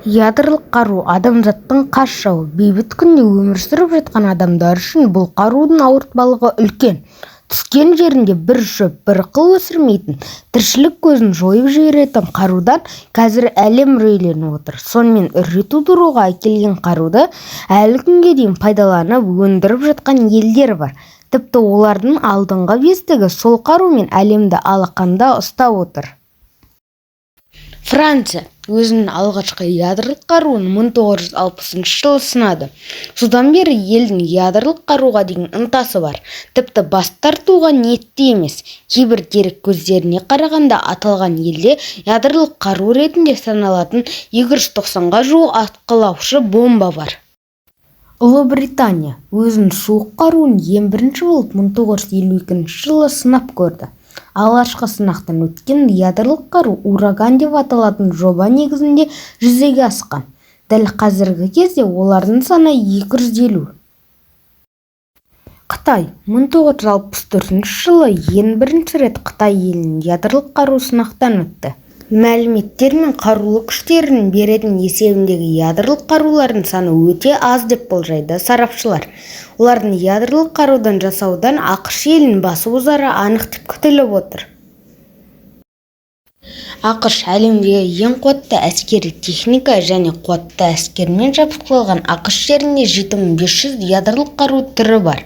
Ядролық қару адамзаттың қас жауы. Бейбіт күнде өмір сүріп жатқан адамдар үшін бұл қарудың ауыртпалығы үлкен. Түскен жерінде бір шөп, бір қыл өсірмейтін, тіршілік көзін жойып жіберетін қарудан қазір әлем үрейленіп отыр. Сонымен үрей тудыруға әкелген қаруды әлі күнге дейін пайдаланып өндіріп жатқан елдер бар. Тіпті олардың алдыңғы бестігі сол қарумен әлемді алақанда ұстап отыр. Франция өзінің алғашқы ядролық қаруын 1960 жылы сынады. Содан бері елдің ядролық қаруға деген ынтасы бар. Тіпті бас тартуға ниетті емес. Кейбір дерек көздеріне қарағанда аталған елде ядролық қару ретінде саналатын 290-ға жуық атқылаушы бомба бар. Ұлыбритания өзінің суық қаруын ең бірінші болып 1952 жылы сынап көрді. Алғашқы сынақтан өткен ядролық қару ураган деп аталатын жоба негізінде жүзеге асқан. Дәл қазіргі кезде олардың саны 250. Қытай 1964 жылы ең бірінші рет Қытай елінің ядролық қару сынақтан өтті. Мәліметтер мен қарулы күштерінің беретін есебіндегі ядролық қарулардың саны өте аз деп болжайды сарапшылар. Олардың ядролық қарудан жасаудан ақш елін басып озары анық деп күтіліп отыр. ақш әлемдегі ең қуатты әскери техника және қуатты әскермен жабдықталған ақш жерінде 7500 ядролық қару түрі бар.